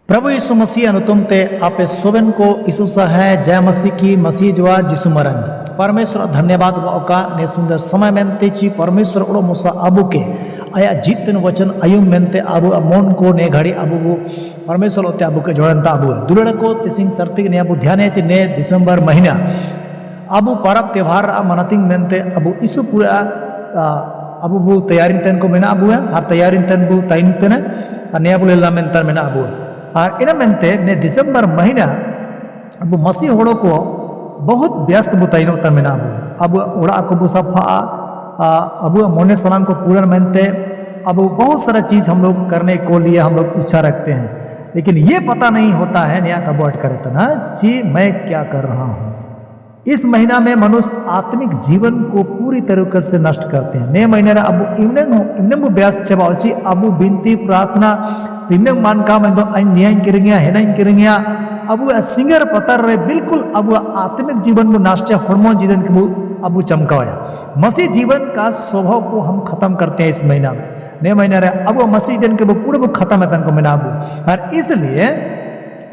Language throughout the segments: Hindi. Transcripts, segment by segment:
प्रभु यीशु मसीह अनुतुमते आपे सोबेन को ईसुसा है जय मसीह की मसीह जोआ जिसु मरंग परमेश्वर धन्यवाद का ने सुंदर समय मेनते ची परमेश्वर ओड़ो मुसा अबू के आया जीतन वचन अयुम मेनते अबू मन को ने घड़ी अबू परमेश्वर ओते अबू के जोड़नता अबू दुलड़ को तिसिंग सर्तिक ने अबू ध्यान चे ने दिसंबर महीना अबू परब त्यौहार मनातिंग मेनते अबू ईसु पूरा अबू बू तैयारी तन को मेना अबू है हर तैयारी तन बू ताइन तन ने अबू लेला मेनतर मेना अबू और इन मेनते ने दिसंबर महीना अब मसीह होड़ो को बहुत व्यस्त बुताइनो तर मेना अब ओड़ा को बु सफा अब मोने सलाम को पूरा मेनते अब बहुत सारा चीज़ हम लोग करने को लिए हम लोग इच्छा रखते हैं, लेकिन ये पता नहीं होता है नया कब अट करे तना जी मैं क्या कर रहा हूँ। इस महीना में मनुष्य आत्मिक जीवन को पूरी तरीके से नष्ट करते हैं। नए महीने अब इन्हें व्यस्त चबाची अब बिनती प्रार्थना इन्हें मान का मैं तो निया किरिंगिया है ना किरिंगिया अब सिंगर पतर रहे बिल्कुल अब आत्मिक जीवन में नष्ट हॉर्मोन जीवन के अब चमकाया मसीह जीवन का स्वभाव को हम खत्म करते हैं इस महीना में। नए महीना रहे अब मसीह जीवन के पूरा खत्म है तन को महीना और इसलिए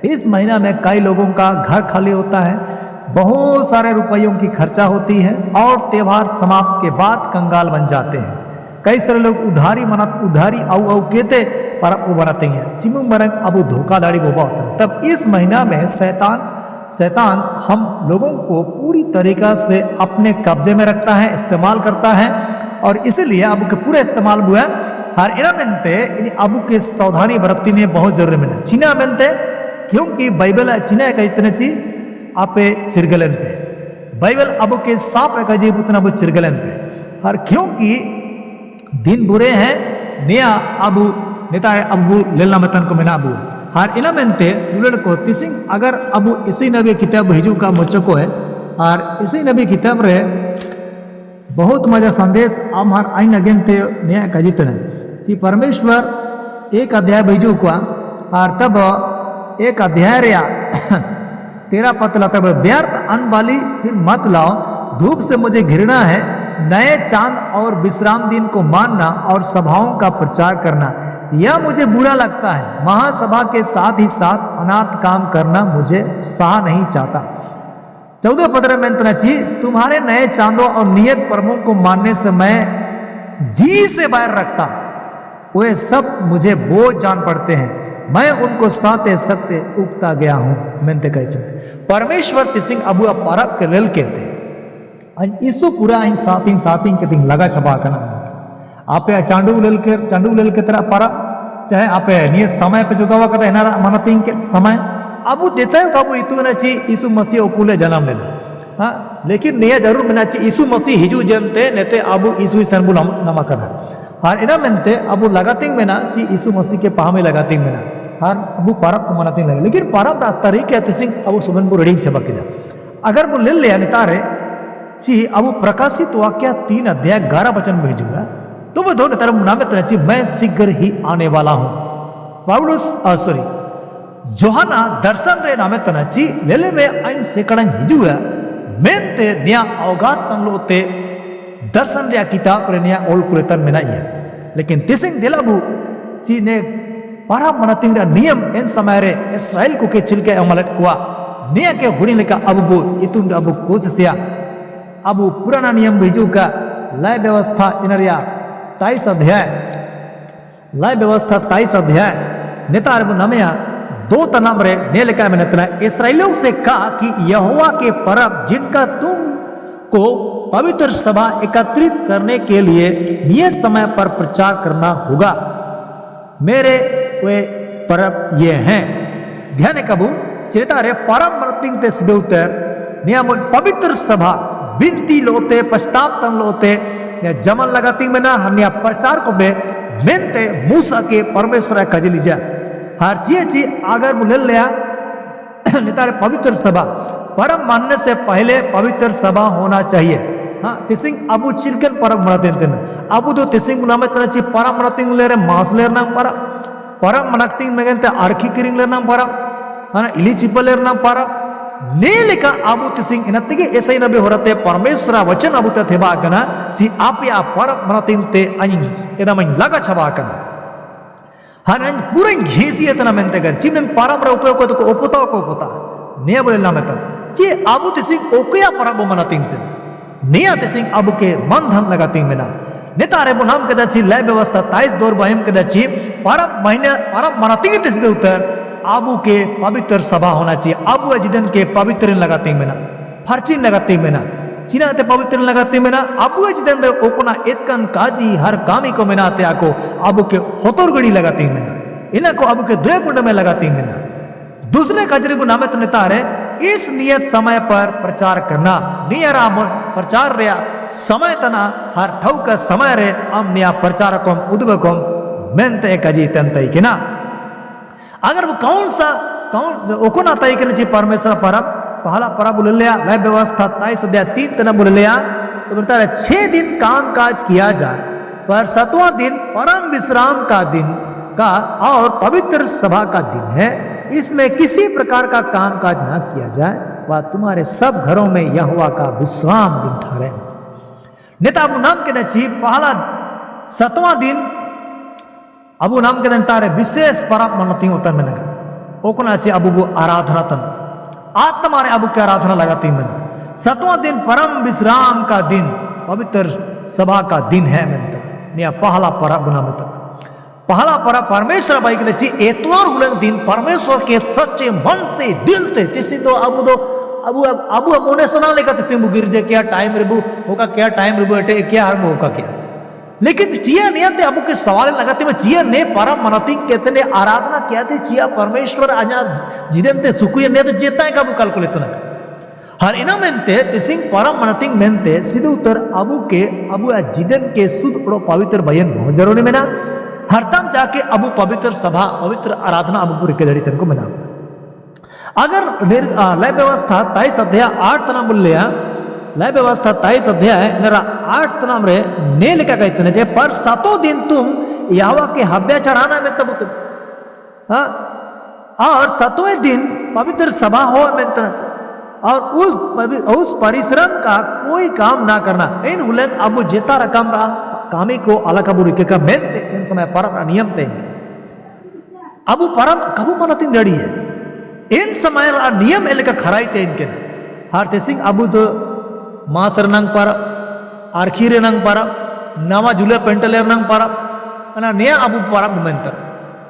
इस महीना में कई लोगों का घर खाली होता है, बहुत सारे रुपयों की खर्चा होती है और त्यौहार समाप्त के बाद कंगाल बन जाते हैं। कई सारे लोग उधारी आउ कहते पर वो बनाते हैं चिमुंग मरंग अब धोखाधड़ी बोबा होता है। तब इस महीना में शैतान हम लोगों को पूरी तरीका से अपने कब्जे में रखता है, इस्तेमाल करता है और इसीलिए अब के पूरा इस्तेमाल हुआ हर इना मेनते अब के सावधानी बरतती में बहुत जरूरी मिला चीना मेनते क्योंकि बाइबल चीना का इतने ची आपे चिरगलन पे बाइबल अब के साप का जी उतना वो चिरगलन पे हर क्योंकि दिन बुरे हैं नया अबू नेता है अबू लेला मतन को मिना अबू हर इना मेनते दुलड़ को तिसिंग अगर अबू इसी नबी किताब हिजू का मुझको को है और इसी नबी किताब रे बहुत मजा संदेश आम हर आइन अगेन ते नया कजित है जी परमेश्वर एक अध्याय भेजू को और तब एक अध्याय रे 13 पद लाता है व्यर्थ अन्न वाली फिर मत लाओ धूप से मुझे घृणा है नए चांद और विश्राम दिन को मानना और सभाओं का प्रचार करना यह मुझे बुरा लगता है। महासभा के साथ ही साथ अनाथ काम करना मुझे सहा नहीं चाहता। 14 पद में ची तुम्हारे नए चांदों और नियत पर्वों को मानने से मैं जी से बाहर रखता, वे सब मुझे बोझ जान पड़ते हैं, मैं उनको साते सकते उगता गया हूं। मेनते कहते परमेश्वर तिसिंग अबू परब के लेल कहते ईसु पूरा सातिंग के दिन लगा छपा करना आपे चांडू लेल के तरह परब चाहे आपे निये समय पे जुगावा करते है ना मनतिंग के समय अबू देता है अबू इतु ना ची ईसु मसीह ओकुले जन्म लेना हाँ लेकिन नया जरूर मिना ची ईसु मसीह हिजू जनते नेते अबू ईसु सरबुल नमा कदा हर इना मेनते अबू लगातिंग मेना ची ईसु मसीह के पहा में लगातिंग मेना हर अबू परब को मनातिंग लगे लेकिन परब तरीके तिसिंग अबू सुबनबू रेडिंग छपक किया अगर वो ले लिया नितारे ची अबू प्रकाशित वाक्य 3 अध्याय 11 वचन भेजूंगा तो वो दोनों तरफ नाम ची मैं शीघ्र ही आने वाला हूं। पाउलुस जोहाना दर्शन रे नामे तनाची लेले में आइन सेकड़न हिजुआ मेनते निया अवगात तंगलोते दर्शन रे किताब रे निया ओल कुलेतन मेना है लेकिन तिसिंग दिलाबू ची ने para manating रा नियम इन समय रे इस्राएल को के चिलके अमलत कुआ निया के हुड़ी लेका अबू इतुन अबू कोशिश या अबू पुराना नियम भेजू का लय व्यवस्था इनरिया 23 अध्याय लय व्यवस्था 23 अध्याय नेता नमया 2 तनामरे ने लिखा है मैंने इसराइलियों से कहा कि यहोवा के पर्व जिनका तुमको पवित्र सभा एकत्रित करने के लिए नियत समय पर प्रचार करना होगा, मेरे वे पर्व ये हैं। ध्यान कबू चेता रे परम मरतिंग ते सिद्धउतर नियम पवित्र सभा बिनती लोते पश्चाताप लोते ने जमन लगाती में ना हन्या प्रचार को बे मेनते मूसा के परमेश्वर कजलीजा हर चीज अगर मुले लिया नितारे पवित्र सभा परम मानने से पहले पवित्र सभा होना चाहिए। हाँ तिसिंग अबू चिलकन परम मनाते हैं अबू दो तिसिंग नाम इतना ची परम मनातिंग ले रहे मास लेर नाम परम मनातिंग में गए आर्खी किरिंग लेर नाम परम हाँ इली चिपल लेर नाम परम ने लिखा अबू तिसिंग इनत्तिगे ऐसे ही नबी हो रहे परमेश्वर वचन अबू ते थेबा कना ची आप या परम मनातिंग ते अनिस इधर मैं लगा छबा कना हाँ पूरे घीसी है तना मेंते कर चिमन परम रे उपयोग को ओपोता ने बोले नाम इतना ची अबू तिसिंग ओकया परम मनातिंग ते निया तिसिंग अबू के मन धन लगातिंग में ना नेतारे वो नाम कदा ची लय व्यवस्था 23 दौर बहिम कदा ची परम महीने परम मनातिंग ते सीधे उतर आबू के पवित्र सभा होना चाहिए। आबू अजिदन के पवित्र लगाते में ना फर्चिन लगाते में ना चीना ते पवित्र लगाते में ना आबू अजिदन रे ओकोना एतकन काजी हर कामी को मेना ते आको आबू के होतोरगड़ी लगाते में ना इना को आबू के द्वे कुंड में लगाते में ना दूसरे कजरी को नामे तो नेता रे इस नियत समय पर प्रचार करना नियरा प्रचार रे समय तना हर ठौ का समय रे हम निया प्रचारकों उद्बकों मेनते कजी तंतई के ना अगर वो कौन सा ओकोना तय करने चाहिए परमेश्वर परब पहला परब बोल लिया लय व्यवस्था 23 अध्याय 3 तना बोल लिया तो बोलता है 6 दिन काम काज किया जाए पर 7वां दिन परम विश्राम का दिन का और पवित्र सभा का दिन है, इसमें किसी प्रकार का काम काज ना किया जाए, वह तुम्हारे सब घरों में यहोवा का विश्राम दिन ठहरे। नेता अबू नाम के नची पहला 7वां दिन अबू नाम के दिन तारे विशेष परब मनती होता में लगा ओकना ची अबू को आराधना तन आत्मा रे अबू की आराधना लगाती में 7वां दिन परम विश्राम का दिन पवित्र सभा का दिन है मेंता निया पहला परब गुना में पहला परब परमेश्वर भाई के ची एतवार हुलंग दिन परमेश्वर के सच्चे मन से दिल से तिसी तो अबू अबूने सुना लेगा तिसी गिरजे क्या टाइम रिबू होगा क्या टाइम रिबू अटे क्या हर होगा क्या, लेकिन चिया ने थे अबू के सवाल लगाते में चिया ने परम मनती कहते ने आराधना किया थे चिया परमेश्वर आजा जिदन ते सुकुय ने तो जेता है कबू कैलकुलेशन हर इना मेनते तिसिंग परम मनती मेनते सीधे उत्तर अबू जिदन के शुद्ध और पवित्र बयन बहुत जरूरी में ना हर तम जाके अबू पवित्र सभा पवित्र आराधना अबू पूरी के जड़ी तनको मना अगर लय व्यवस्था 23 अध्याय 8 तना बोल लिया लय व्यवस्था 23 अध्याय 8 तनाम रे ने लिखा कहते हैं पर 7 दिन तुम यहोवा के हव्य चढ़ाना में तब हाँ और 7वें दिन पवित्र सभा हो में और उस परिश्रम का कोई काम ना करना इन हुलन अबू जेता रकम रहा कामी को अलग अबू रिके का मेन इन समय परम नियम थे अबू परम कबू मनती जड़ी है इन समय नियम एलिका खराई थे इनके हर तेसिंग अबू तो मास रनंग परब आर्खी रनंग परब नवा जुले पेंटलेर नंग परब ना नया अबू परब मेंतर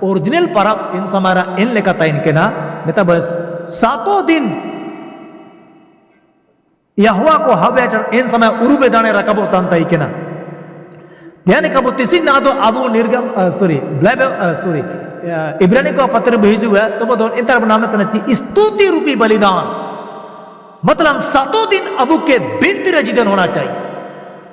ओरिजिनल परब इन समारा इन लेका ता इनके ना नेता बस 7 दिन यहोवा को हव्य चढ़ इन समय उरुबे दाने रकबो तंता इके ना ध्यान कबू तिसी ना तो अबू निर्गम सॉरी इब्रानी को पत्र भेजू है तो वो इन तरफ नाम तना स्तुति रूपी बलिदान मतलब 7 दिन अबू के बिनती रजिदन होना चाहिए,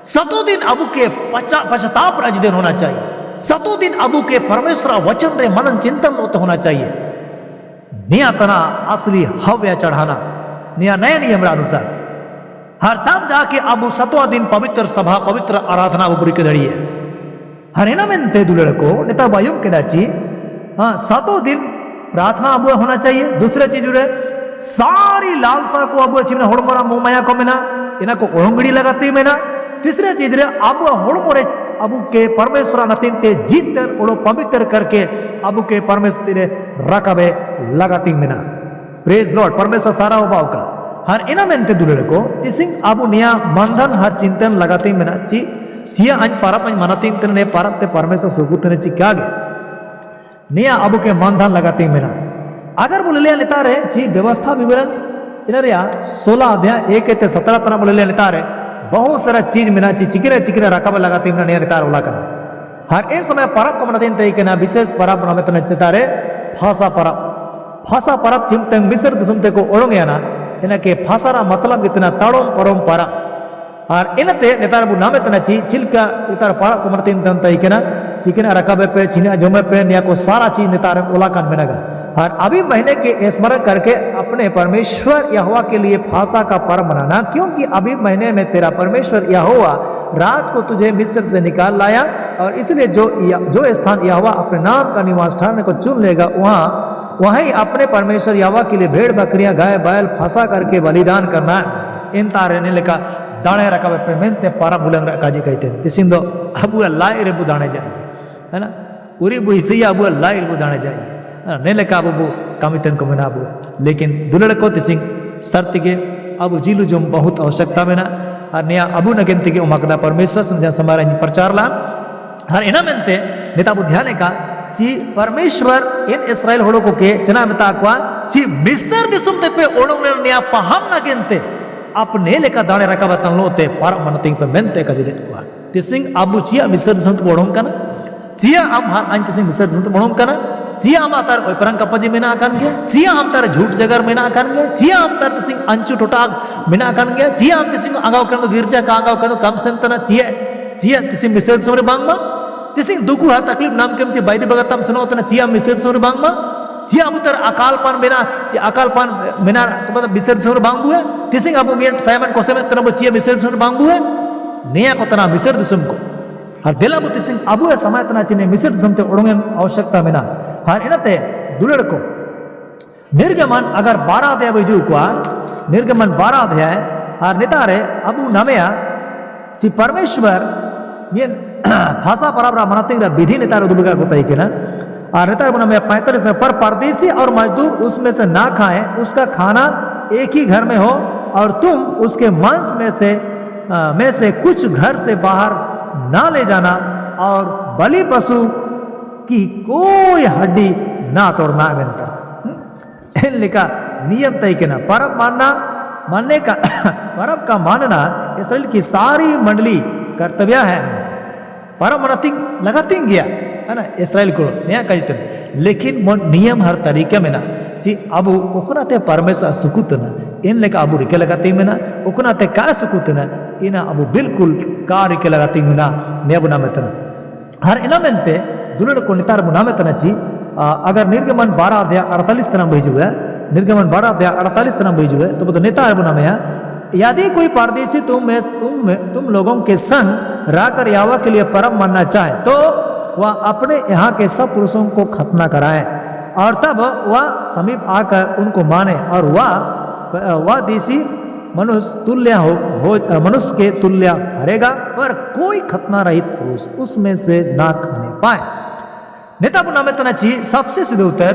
7 दिन अबू के पश्चाताप रजिदन होना चाहिए, 7 दिन अबू के परमेश्वर वचन रे मनन चिंतन होना चाहिए। निया तना असली हव्य चढ़ाना निया नए नियम अनुसार हर तब जाके अबू 7वां दिन पवित्र सभा पवित्र आराधना उबरी के धड़ी है हर इना में ते दुलड़ को नेता बायुम के दाची हाँ 7 दिन प्रार्थना अबू होना चाहिए। दूसरा चीज सारी लालसा को अबू अच्छी होड़मोरा मुंह को मेना इना को ओंगड़ी लगाती मेना। तीसरा चीज रे अबू होड़मोरे अबू के परमेश्वर नतीनते जीतन ओड़ो पवित्र करके अबू के परमेश्वर रकबे लगाती मेना। प्रेज लॉर्ड परमेश्वर सारा होबाव का हर इना मेनते दुलड़ को तिसिंग अबू निया बंधन हर चिंतन लगाती मेना ची cia an parap an manatin ne parap te परमेश्वर सुगुतने चिकागे निया अबु के मानधान लगाते मेरा अगर बोले ले लेता रहे जी व्यवस्था विवरण इनरिया 16 अध्याय 1 ते 17 तना बोले ले लेता रहे बहुत सारा चीज मिना ची चिकिरा चिकिरा रकाब लगाते मेरा निया लेता रोला करना हर इन समय परब को मनाते तई के ना विशेष परब बनावे तना चिता रे फासा परब चिमतंग मिस्र दिसुमते को ओरोंगे ना इनके फासारा मतलब कितना ताड़ों परंपरा और इनते नेतार बु नामे तना ची चिल्का नेतार परब को मनाते तई के ना चिकना रकाबे पे चिना जमे पे निया को सारा चीज नेतार ओला कान बनेगा और अभी महीने के स्मरण करके अपने परमेश्वर यहोवा के लिए फासा का पर्व मनाना क्योंकि अभी महीने में तेरा परमेश्वर यहोवा रात को तुझे मिस्र से निकाल लाया और इसलिए जो स्थान यहोवा अपने नाम का निवास ठहरने को चुन लेगा वहीं अपने परमेश्वर यहोवा के लिए भेड़ बकरियां गाय बैल फासा करके बलिदान करना इन तारे लेका दाने रकाबे पे मेनते पारा बुलंग काजी कहते तिसिंदो अबु अल्लाह रे बुदाने जाइए है ना उरी बु हिसिया अबु अल्लाह रे बुदाने जाइए ने लेका अबु कामितन को मना अबु लेकिन दुलड़ को तिसिंग सर्तिगे अबु जिलु जोम बहुत आवश्यकता में ना और नया अबु नगेंति के उमकदा परमेश्वर समझा समारा प्रचार ला हर इना मेनते नेता बुध्याने का ची परमेश्वर इन इस्राएल होड़ो को के जना बता को ची मिस्र दिसुम ते पे ओड़ों ने निया पहम नगेंते अपने लेका दाने रका बतन लोते पर मनतिंग पे मेनते कजिलेट को तिसिंग अबु चिया मिस्र दिसुम ते ओड़ों कना चिया हम हर आइन तिसिंग मिस्र दिसुम ते ओड़ों कना चिया हम तार ओपरंग कपजी मेना आकान गया चिया हम तार झूठ जगर मेना आकान गया चिया हम तार तिसिंग अंचु टोटाग मेना आकान गया चिया हम तिसिंग आगाव कनो गिरजा का आगाव कनो कम सेंतना चिया तिसिंग मिस्र दिसुम रे बांगमा तिसिंग दुखु हर तकलीफ नाम केम चे बाइदे बगतम सनो तना चिया मिस्र दिसुम रे बांगमा चिया अबु तार अकालपान मेना ची अकालपान मेना तो मतलब मिस्र दिसुम रे बांगबु है तिसिंग अबु मियन सायमन कोसेमे तना बो चिया मिस्र दिसुम रे बांगबु है नेया को तना मिस्र दिसुम को हर दिला बुद्धि सिंह अबु समय तना चिने मिस्र दिसुम ते ओड़ोंगे आवश्यकता मेना हर इनते दुलड़ को निर्गमन अगर 12 अध्याय बजू को निर्गमन 12 अध्याय हर नेतारे अबु नमेया ची परमेश्वर ये भाषा पराबरा मनाते विधि नेतार दुबगा को तई के ना और नेतार बना में 45 में पर परदेसी और मजदूर उसमें से ना खाएं उसका खाना एक ही घर में हो और तुम उसके मांस में से कुछ घर से बाहर ना ले जाना और बलि पशु की कोई हड्डी ना तोड़ना इन लिखा नियम तय के ना परब मानने का परब का मानना इसराइल की सारी मंडली कर्तव्य है परब मनाती लगाती गया है ना इसराइल को नया कहते लेकिन नियम हर तरीके में ना जी अब उकनाते परमेश्वर सुकुत ना इन लेका अब रिके लगाती में ना उकनाते का सुकुत ना इना अब बिल्कुल का रिके लगाती में ना नया बुना में तना हर इना मेनते दुलड़ को नितार बुना में तना ची अगर निर्गमन 12 अध्याय 48 तना भेजू है निर्गमन 12 अध्याय 48 तना भेजू है तो नेतार बुना में यदि कोई परदेशी तुम लोगों के संग रहकर यहोवा के लिए परब मानना चाहे तो वह अपने यहाँ के सब पुरुषों को खतना कराए और तब वह समीप आकर उनको माने और वह देशी मनुष्य के तुल्य ठहरेगा पर कोई खतना रहित पुरुष उसमें से ना खाने पाए नेता नामे तनाची सबसे सीधे उत्तर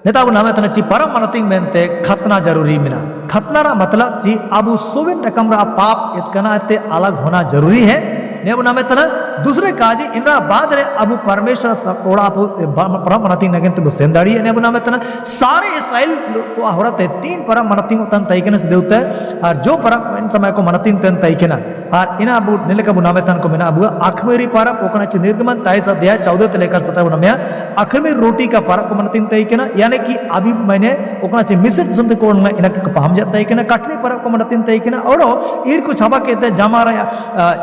नेता नामे तनाची परम मनतिंग मेनते खतना जरूरी मिना खतना रा मतलब जी अबु सोविन रकम रा पाप इतना अलग होना जरूरी है नेबु नामे तना दूसरे काजी इनरा बाद रे अबु परमेश्वर सकोड़ा परम मनतिंग नगेंते बु सेंदाड़ी है नेबु नामे तना सारे इस्राएल को होरते 3 परम मनतिंग तन तैकेने से देउते और जो परम इन समय को मनतिंग तन तैकेना और इना अबु नेलेका बु नामे तन को मिना अबु आखमेरी परम ओकना च निर्गमन 23 अध्याय 14 से लेकर 17 नमे आखमेरी रोटी का परम को मनतिंग तैकेना यानी कि अभी मैंने ओकना च मिस्र सुनते को इना के पहम जाता है कि ना कटनी परम को मनतिंग तैकेना और ईर को छाबा कहते जामा रा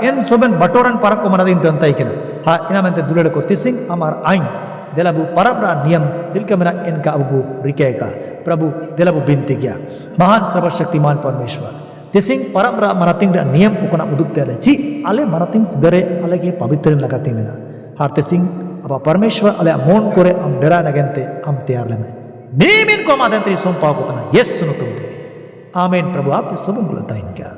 इन सोबन बटोरन परब को मनतिंग तन तैकेना हां इना मेनते दुलड़ को तिसिंग अमर आइन दिलाबु परब रा नियम दिल के मेना इनका अबु रिके का प्रभु दिलाबु बिनती किया महान सर्वशक्तिमान परमेश्वर तिसिंग परब रा मनतिंग रा नियम ओकना उदुपते ले ची आले मनतिंग सिदरे आले के पवित्र लगाती मेना हार तिसिंग अब परमेश्वर आले मोन करे हम डरा नगेंते हम तैयार लेमे नीमिन को मादंत्री सोम पाव को तना यस सुनो तुम दे आमीन प्रभु आप सब बुलाता इनका